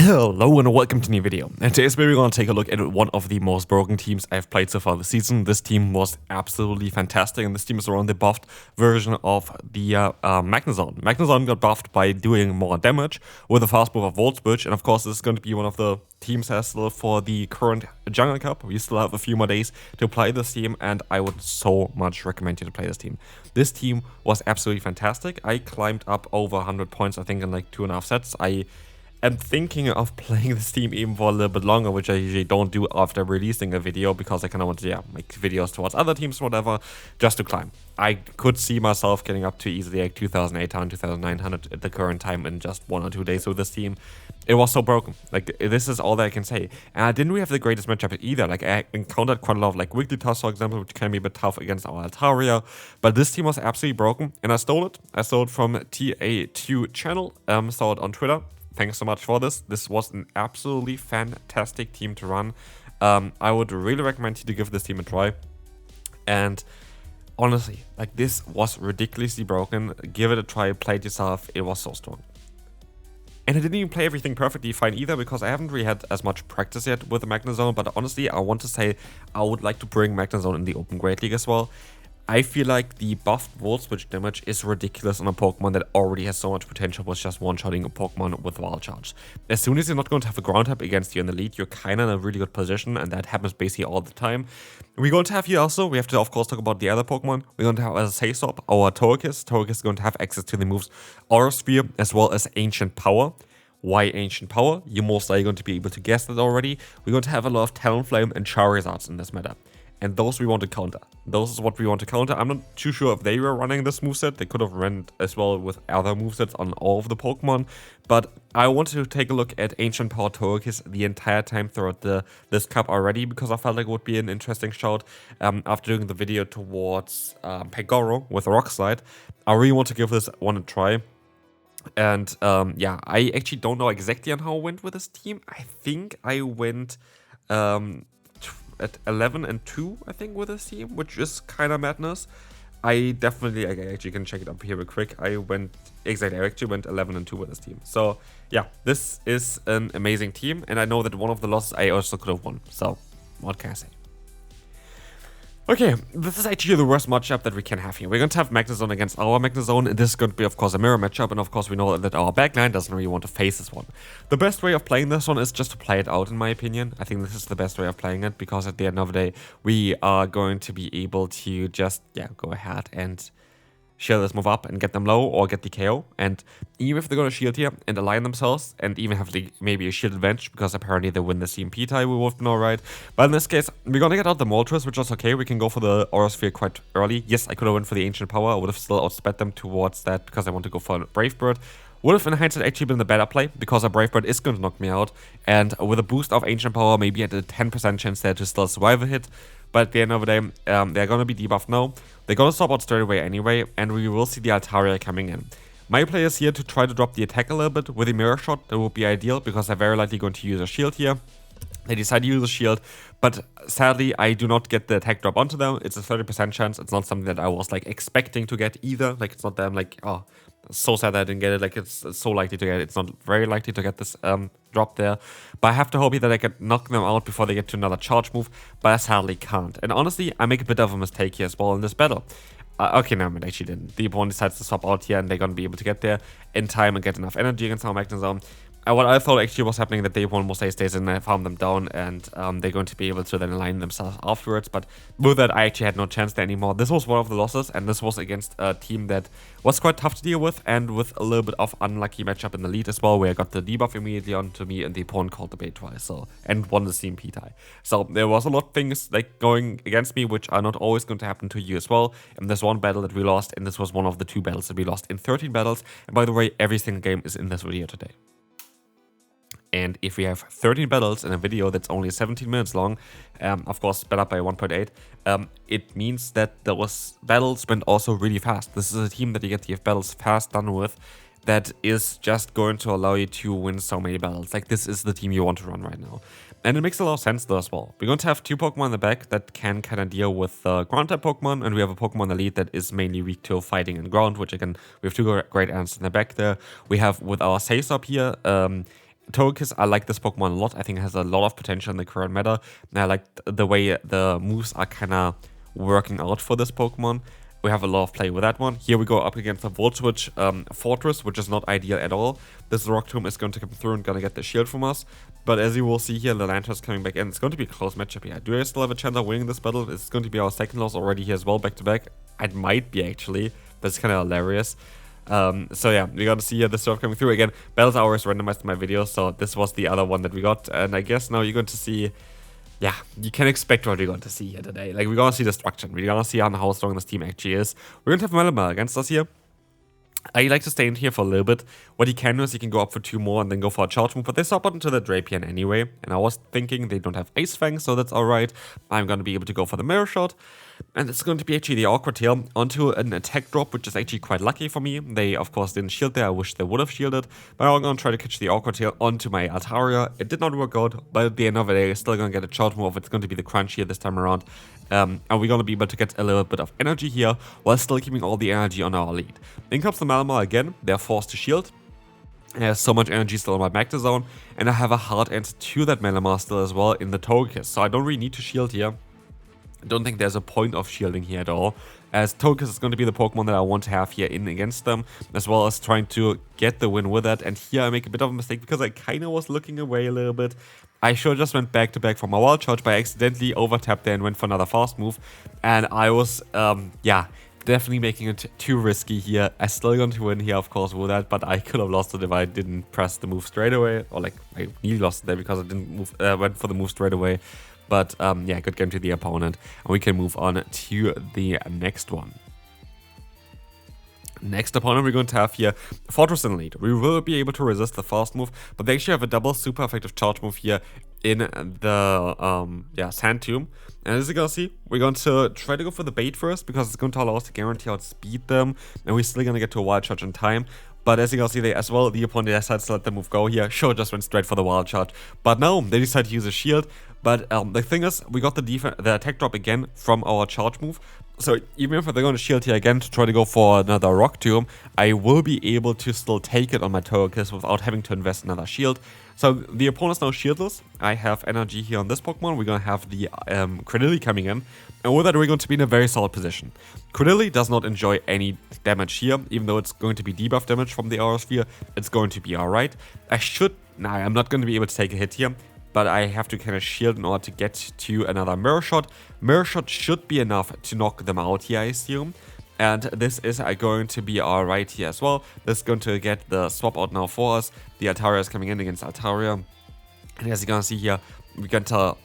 Hello and welcome to a new video. And today's video we're going to take a look at one of the most broken teams I've played so far this season. This team was absolutely fantastic, and this team is around the buffed version of the Magnazone. Magnazone got buffed by doing more damage with a fast move of Volt Switch, and of course this is going to be one of the teams as well for the current Jungle Cup. We still have a few more days to play this team, and I would so much recommend you to play this team. This team was absolutely fantastic. I climbed up over 100 points, I think, in like 2.5 sets. I'm thinking of playing this team even for a little bit longer, which I usually don't do after releasing a video, because I kind of want to make videos towards other teams or whatever, just to climb. I could see myself getting up to easily like 2,800, 2,900 at the current time in just 1 or 2 days with this team. It was so broken. Like, this is all that I can say. And I didn't really have the greatest matchup either. Like, I encountered quite a lot of like weekly toss, for example, which can be a bit tough against our Altaria. But this team was absolutely broken, and I stole it. I stole it from TA2 channel, saw it on Twitter. Thanks so much for this. This was an absolutely fantastic team to run. I would really recommend you to give this team a try. And honestly, like, this was ridiculously broken. Give it a try, play it yourself. It was so strong. And I didn't even play everything perfectly fine either, because I haven't really had as much practice yet with the Magnazone. But honestly, I want to say I would like to bring Magnazone in the Open Great League as well. I feel like the buffed Volt Switch damage is ridiculous on a Pokemon that already has so much potential with just one-shotting a Pokemon with Wild Charge. As soon as you're not going to have a ground type against you in the lead, you're kind of in a really good position, and that happens basically all the time. We're going to have here also, we have to of course talk about the other Pokemon. We're going to have as a Say-Stop our Torkis. Torkis is going to have access to the moves Aura Sphere as well as Ancient Power. Why Ancient Power? You're most likely going to be able to guess that already. We're going to have a lot of Talonflame and Charizards in this meta. And those we want to counter. Those is what we want to counter. I'm not too sure if they were running this moveset. They could have run as well with other movesets on all of the Pokemon. But I wanted to take a look at Ancient Power Torkis the entire time throughout this cup already, because I felt like it would be an interesting shout after doing the video towards Pegoro with Rock Slide. I really want to give this one a try. And yeah, I actually don't know exactly on how I went with this team. I think I went at 11 and 2, I think, with this team, which is kind of madness. I actually can check it up here real quick. I actually went 11 and 2 with this team. So yeah, this is an amazing team, and I know that one of the losses I also could have won. So what can I say? Okay, this is actually the worst matchup that we can have here. We're going to have Magnazone against our Magnazone. This is going to be, of course, a mirror matchup, and of course we know that our backline doesn't really want to face this one. The best way of playing this one is just to play it out, in my opinion. I think this is the best way of playing it, because at the end of the day, we are going to be able to just, go ahead and shield this move up and get them low, or get the KO. And even if they're going to shield here and align themselves and even have maybe a shield advantage, because apparently they win the CMP tie, we would have been alright. But in this case, we're going to get out the Moltres, which is okay. We can go for the Aura Sphere quite early. Yes, I could have went for the Ancient Power. I would have still outsped them towards that, because I want to go for a Brave Bird. Would have in hindsight actually been the better play, because a Brave Bird is going to knock me out. And with a boost of Ancient Power, maybe at a 10% chance there to still survive a hit. But at the end of the day, they're going to be debuffed now. They're going to stop out straight away anyway, and we will see the Altaria coming in. My play is here to try to drop the attack a little bit with a Mirror Shot. That would be ideal, because they're very likely going to use a shield here. They decide to use a shield, but sadly, I do not get the attack drop onto them. It's a 30% chance. It's not something that I was like expecting to get either. Like, it's not that I'm like, oh, so sad that I didn't get it. Like, it's so likely to get it. It's not very likely to get this drop there. But I have to hope that I can knock them out before they get to another charge move. But I sadly can't. And honestly, I make a bit of a mistake here as well in this battle. Okay, no, I actually didn't. The opponent decides to swap out here, and they're going to be able to get there in time and get enough energy against our Magnazone. What I thought actually was happening, that the opponent will stays in and farm them down, and they're going to be able to then align themselves afterwards. But with that, I actually had no chance there anymore. This was one of the losses, and this was against a team that was quite tough to deal with, and with a little bit of unlucky matchup in the lead as well, where I got the debuff immediately onto me, and the opponent called the bait twice, and won the CMP tie. So there was a lot of things like going against me, which are not always going to happen to you as well. And there's one battle that we lost, and this was one of the 2 battles that we lost in 13 battles. And by the way, every single game is in this video today. And if we have 13 battles in a video that's only 17 minutes long, of course sped up by 1.8, it means that those battles went also really fast. This is a team that you get the battles fast done with, that is just going to allow you to win so many battles. Like, this is the team you want to run right now. And it makes a lot of sense though as well. We're going to have 2 Pokemon in the back that can kind of deal with ground type Pokemon, and we have a Pokemon in the lead that is mainly weak to fighting and ground, which again, we have 2 great answers in the back there. We have with our Say-Stop here, Togekiss, I like this Pokemon a lot. I think it has a lot of potential in the current meta. And I like the way the moves are kind of working out for this Pokemon. We have a lot of play with that one. Here we go up against the Volt Switch Forretress, which is not ideal at all. This Rock Tomb is going to come through and gonna get the shield from us. But as you will see here, the Lantern is coming back in. It's going to be a close matchup here. Do I still have a chance of winning this battle? It's going to be our second loss already here as well, back to back. It might be actually. That's kind of hilarious. So yeah, we got to see here the stuff coming through again. Battles are always randomized in my videos, so this was the other one that we got. And I guess now you're going to see... Yeah, you can expect what we're going to see here today. Like, we're going to see destruction. We're going to see how strong this team actually is. We're going to have Malamar against us here. I like to stay in here for a little bit. What he can do is he can go up for 2 more and then go for a charge move. But they swap out into the Drapion anyway. And I was thinking they don't have Ace Fang, so that's alright. I'm going to be able to go for the Mirror Shot. And it's going to be actually the awkward here onto an attack drop, which is actually quite lucky for me. They, of course, didn't shield there. I wish they would have shielded. But I'm going to try to catch the awkward here onto my Altaria. It did not work out, but at the end of the day, still going to get a charge move. It's going to be the crunch here this time around. And we're going to be able to get a little bit of energy here while still keeping all the energy on our lead. In comes the Malamar again. They're forced to shield. There's so much energy still on my Magnazone. And I have a hard end to that Malamar still as well in the Togekiss. So I don't really need to shield here. I don't think there's a point of shielding here at all, as Togekiss is going to be the Pokemon that I want to have here in against them, as well as trying to get the win with that. And here I make a bit of a mistake because I kind of was looking away a little bit. I should have just went back to back for my Wild Charge, but I accidentally over-tapped there and went for another fast move. And I was, yeah, definitely making it too risky here. I still going to win here, of course, with that, but I could have lost it if I didn't press the move straight away. Or like, I nearly lost it there because I didn't move, went for the move straight away. But yeah, good game to the opponent. And we can move on to the next one. Next opponent we're going to have here, Forretress and Lead. We will be able to resist the fast move, but they actually have a double super effective charge move here in the Sand Tomb. And as you can see, we're going to try to go for the bait first because it's going to allow us to guarantee outspeed them, and we're still going to get to a Wild Charge in time. But as you can see, they as well, the opponent decides to let the move go here. Sure, just went straight for the Wild Charge. But no, they decide to use a shield. But the thing is, we got the attack drop again from our charge move. So even if they're going to shield here again to try to go for another Rock Tomb, I will be able to still take it on my Togekiss without having to invest another shield. So the opponent's now shieldless. I have energy here on this Pokemon. We're going to have the Credilli coming in. And with that, we're going to be in a very solid position. Credilli does not enjoy any damage here, even though it's going to be debuff damage from the Aura Sphere. It's going to be alright. I'm not going to be able to take a hit here, but I have to kind of shield in order to get to another Mirror Shot. Mirror Shot should be enough to knock them out here, I assume. And this is going to be alright here as well. This is going to get the swap out now for us. The Altaria is coming in against Altaria. And as you can see here, we're going to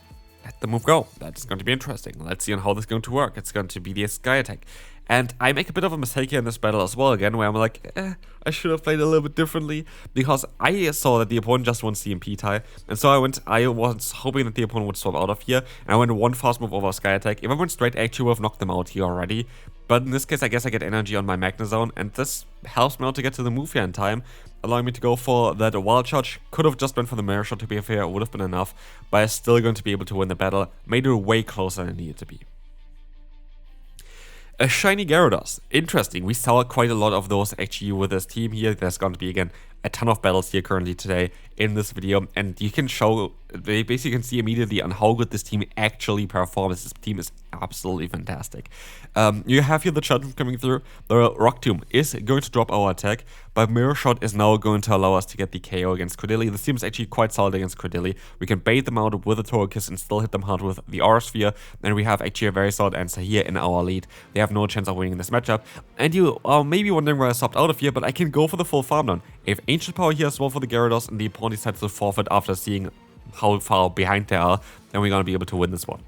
let the move go. That's going to be interesting. Let's see on how this is going to work. It's going to be the Sky Attack. And I make a bit of a mistake here in this battle as well again, where I'm like, I should have played a little bit differently, because I saw that the opponent just wants CMP tie, and so I was hoping that the opponent would swap out of here, and I went one fast move over Sky Attack. If I went straight, I actually would have knocked them out here already, but in this case I guess I get energy on my Magnazone, and this helps me out to get to the move here in time, allowing me to go for that Wild Charge. Could have just went for the Mirror Shot, to be fair, it would have been enough, but I'm still going to be able to win the battle. Made it way closer than it needed to be. A shiny Gyarados. Interesting. We saw quite a lot of those actually with this team here. There's going to be, again, a ton of battles here currently today in this video. And you can basically can see immediately on how good this team actually performs. This team is absolutely fantastic. You have here the charge coming through. The Rock Tomb is going to drop our attack, but Mirror Shot is now going to allow us to get the KO against Credilli. This team is actually quite solid against Credilli. We can bait them out with a Togekiss and still hit them hard with the Aura Sphere, and we have actually a very solid answer here in our lead. They have no chance of winning this matchup, and you are maybe wondering why I stopped out of here, but I can go for the full farm down. If Ancient Power here as well for the Gyarados, and the opponent decides to forfeit after seeing how far behind they are, then we're going to be able to win this one.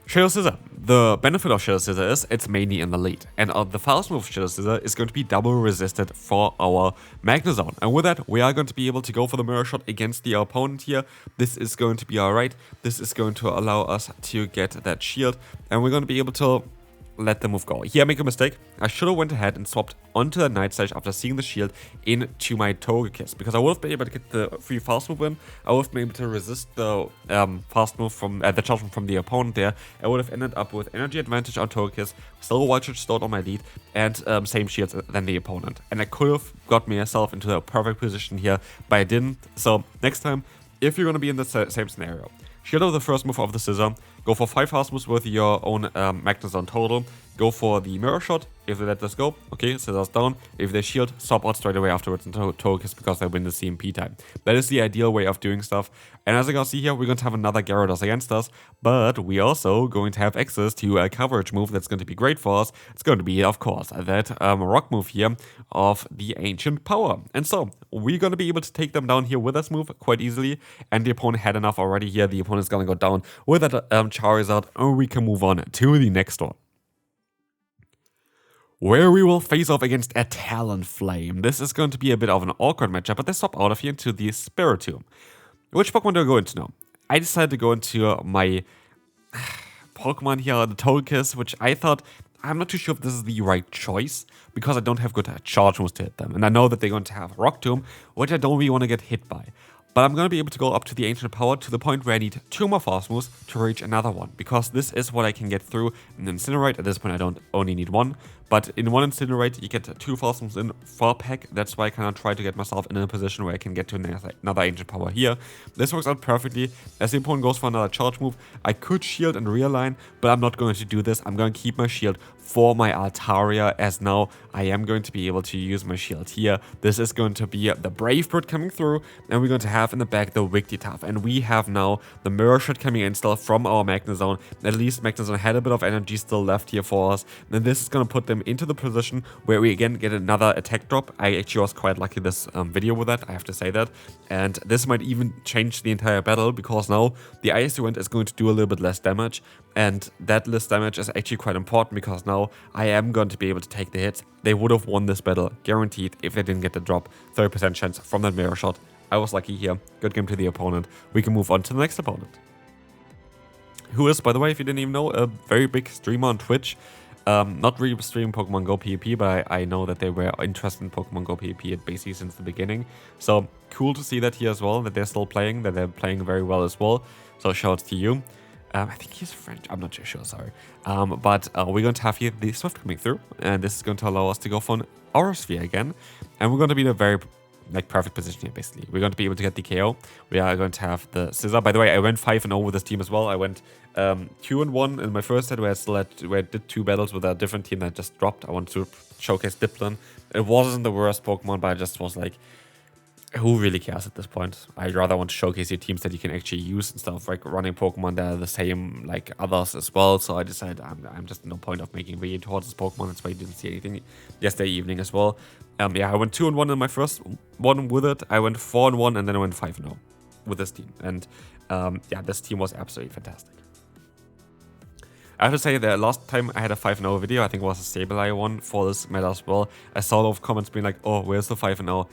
Shadow Scissor. The benefit of Shadow Scissor is it's mainly in the lead, and the fast move of Shadow Scissor is going to be double resisted for our Magnazone, and with that we are going to be able to go for the Mirror Shot against the opponent here. This is going to be alright. This is going to allow us to get that shield, and we're going to be able to let the move go. Here I make a mistake. I should have went ahead and swapped onto the Night Stage after seeing the shield into my Togekiss, because I would have been able to get the free fast move in. I would have been able to resist the fast move from the charge from the opponent there. I would have ended up with energy advantage on Togekiss, still Wild Charge stored on my lead, and same shields than the opponent. And I could have got myself into a perfect position here, but I didn't. So next time, if you're going to be in the same scenario, shield out the first move of the Scissor, go for 5 fast moves with your own Magnazone total, go for the Mirror Shot. If they let this go, okay, Scissors down. If they shield, swap out straight away afterwards into Togekiss because they win the CMP time. That is the ideal way of doing stuff. And as you can see here, we're going to have another Gyarados against us, but we're also going to have access to a coverage move that's going to be great for us. It's going to be, of course, that rock move here of the Ancient Power. And so, we're going to be able to take them down here with this move quite easily, and the opponent had enough already here. The opponent's going to go down with that Charizard, and we can move on to the next one, where we will face off against a Talonflame. This is going to be a bit of an awkward matchup, but they swap out of here into the Spiritomb. Which Pokemon do I go into now? I decided to go into my Pokemon here, the Togekiss, which I thought, I'm not too sure if this is the right choice, because I don't have good charge moves to hit them. And I know that they're going to have Rock Tomb, which I don't really want to get hit by. But I'm going to be able to go up to the Ancient Power to the point where I need 2 more fast moves to reach another one, because this is what I can get through an Incinerate. At this point I don't only need 1, but in one Incinerate you get 2 fast moves in for a pack. That's why I kind of try to get myself in a position where I can get to another Ancient Power here. This works out perfectly. As the opponent goes for another charge move, I could shield and realign, but I'm not going to do this. I'm going to keep my shield for my Altaria, as now I am going to be able to use my shield here. This is going to be the Brave Bird coming through, and we're going to have in the back the Wigglytuff, and we have now the Mirror Shot coming in still from our Magnazone. At least Magnazone had a bit of energy still left here for us, and this is going to put them into the position where we again get another attack drop. I actually was quite lucky this video with that, I have to say that, and this might even change the entire battle, because now the Ice Event is going to do a little bit less damage, and that less damage is actually quite important, because now I am going to be able to take the hits. They would have won this battle, guaranteed, if they didn't get the drop. 30% chance from that Mirror Shot. I was lucky here. Good game to the opponent. We can move on to the next opponent, who is, by the way, if you didn't even know, a very big streamer on Twitch. Not really streaming Pokemon Go PvP, but I know that they were interested in Pokemon Go PvP basically since the beginning. So cool to see that here as well, that they're still playing, that they're playing very well as well. So shouts to you. I think he's French. I'm not too sure, sorry. But we're going to have here the Swift coming through, and this is going to allow us to go for an Aura Sphere again. And we're going to be in a very perfect position here, basically. We're going to be able to get the KO. We are going to have the Scissor. By the way, I went 5-0 with this team as well. I went 2-1 in my first set, where I did 2 battles with a different team that just dropped. I wanted to showcase Dipplin. It wasn't the worst Pokemon, but I just was like, who really cares at this point? I'd rather want to showcase your teams that you can actually use instead of like running Pokemon that are the same like others as well. So I decided I'm just no point of making video towards this Pokemon. That's why you didn't see anything yesterday evening as well. Yeah, I went 2-1 in my first one with it. I went 4-1, and then I went 5-0 with this team. And yeah, this team was absolutely fantastic. I have to say, the last time I had a 5-0 video, I think it was a Sableye one for this meta as well. I saw a lot of comments being like, oh, where's the 5-0?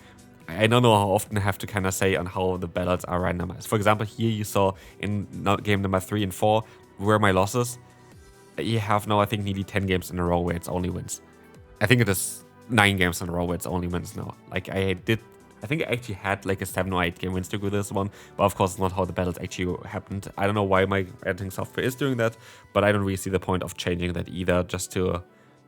I don't know how often I have to kind of say on how the battles are randomized. For example, here you saw in game number 3 and 4 were my losses. You have now, I think, nearly 10 games in a row where it's only wins. I think it is 9 games in a row where it's only wins now. Like I think I actually had like a 7 or 8 game win streak with this one, but of course it's not how the battles actually happened. I don't know why my editing software is doing that, but I don't really see the point of changing that either, just to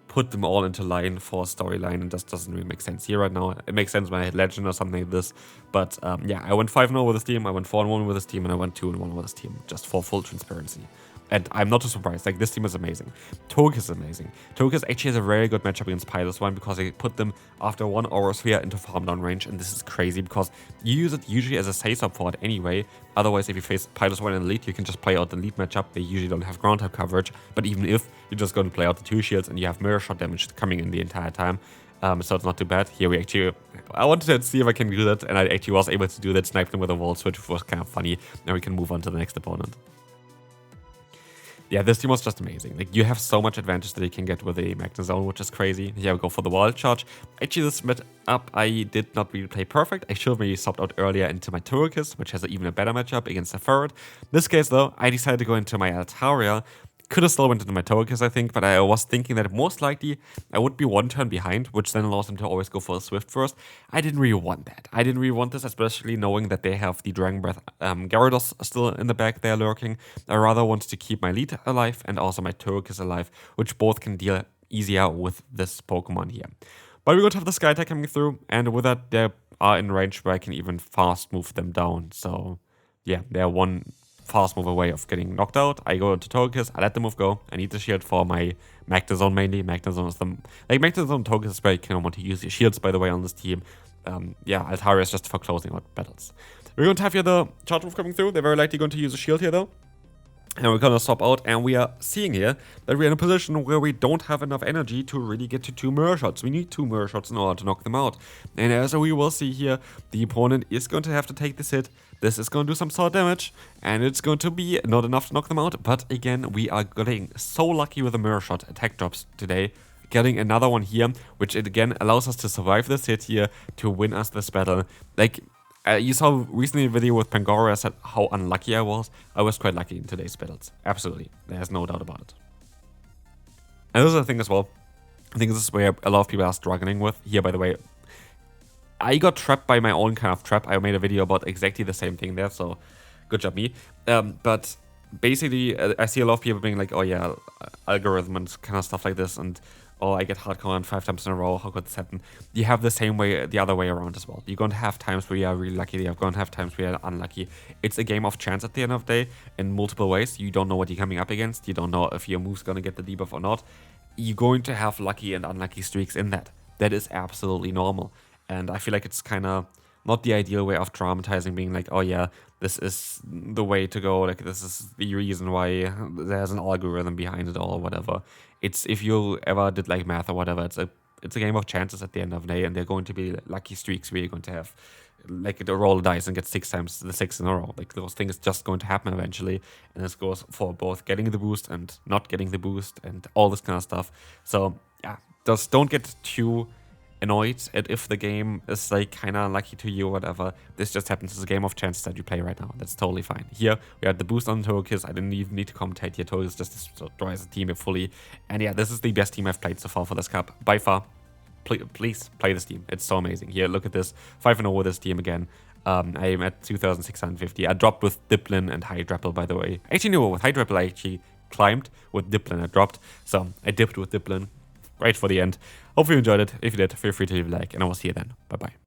put them all into line for a storyline, and just doesn't really make sense here right now. It makes sense when I hit Legend or something like this, but yeah, I went 5-0 with this team, I went 4-1 with this team, and I went 2-1 with this team, just for full transparency. And I'm not too surprised, like this team is amazing. Togekiss is amazing. Togekiss actually has a very good matchup against Piloswine, because they put them after 1 Aura Sphere into farm down range, and this is crazy because you use it usually as a safe for it anyway. Otherwise, if you face Piloswine in Elite, you can just play out the Elite matchup. They usually don't have ground type coverage, but even if, you're just going to play out the 2 shields and you have Mirror Shot damage coming in the entire time. So it's not too bad. Here we actually, I wanted to see if I can do that, and I actually was able to do that, snipe them with a wall switch, which was kind of funny. Now we can move on to the next opponent. Yeah, this team was just amazing. Like, you have so much advantage that you can get with a Magnazone, which is crazy. Here we go for the Wild Charge. Actually, this mid up, I did not really play perfect. I should have maybe swapped out earlier into my Togekiss, which has even a better matchup against the Ferret. In this case, though, I decided to go into my Altaria, Could have still went into my Togekiss, I think, but I was thinking that most likely I would be one turn behind, which then allows them to always go for a Swift first. I didn't really want that. I didn't really want this, especially knowing that they have the Dragon Breath Gyarados still in the back there lurking. I rather wanted to keep my lead alive and also my Togekiss alive, which both can deal easier with this Pokemon here. But we're going to have the Sky Attack coming through, and with that, they are in range where I can even fast move them down. So, yeah, they're one fast move away of getting knocked out. I go into Togekiss, I let the move go. I need the shield for my Magnazone mainly. Magnazone is the... Like, Magnazone and Togekiss is very kind of want to use your shields, by the way, on this team. Yeah, Altaria is just for closing out battles. We're going to have here the charge move coming through. They're very likely going to use a shield here, though. And we're gonna swap out, and we are seeing here that we're in a position where we don't have enough energy to really get to 2 mirror shots. We need 2 mirror shots in order to knock them out. And as we will see here, the opponent is going to have to take this hit. This is going to do some sort of damage, and it's going to be not enough to knock them out. But again, we are getting so lucky with the mirror shot attack drops today. Getting another one here, which again allows us to survive this hit here to win us this battle. Like, you saw recently a video with Pangoro. I said how unlucky I was. I was quite lucky in today's battles. Absolutely. There's no doubt about it. And this is the thing as well. I think this is where a lot of people are struggling with. Here, by the way, I got trapped by my own kind of trap. I made a video about exactly the same thing there, so good job me. But basically, I see a lot of people being like, oh yeah, algorithm and kind of stuff like this, and oh, I get hardcore on 5 times in a row, how could this happen? You have the same way, the other way around as well. You're going to have times where you are really lucky, you're going to have times where you're unlucky. It's a game of chance at the end of the day, in multiple ways. You don't know what you're coming up against, you don't know if your move's going to get the debuff or not. You're going to have lucky and unlucky streaks in that. That is absolutely normal. And I feel like it's kind of not the ideal way of dramatizing, being like, oh yeah, this is the way to go, like this is the reason why there's an algorithm behind it or whatever. It's, if you ever did like math or whatever, it's a game of chances at the end of the day, and they're going to be lucky streaks where you're going to have like a roll of dice and get 6 times the 6 in a row. Like those things just going to happen eventually, and this goes for both getting the boost and not getting the boost and all this kind of stuff. So yeah, just don't get too annoyed at if the game is like kind of unlucky to you or whatever. This just happens. It's a game of chance that you play right now. That's totally fine. Here we had the boost on Togekiss. I didn't even need to commentate here. Togekiss just destroys the team fully. And yeah, this is the best team I've played so far for this cup by far. Please play this team. It's so amazing. Here, look at this. 5-0 with this team again. I am at 2,650. I dropped with Diplin and Hydrapple, by the way. Actually, no, with Hydrapple I actually climbed. With Diplin I dropped. So I dipped with Diplin right for the end. Hopefully you enjoyed it. If you did, feel free to leave a like, and I will see you then. Bye-bye.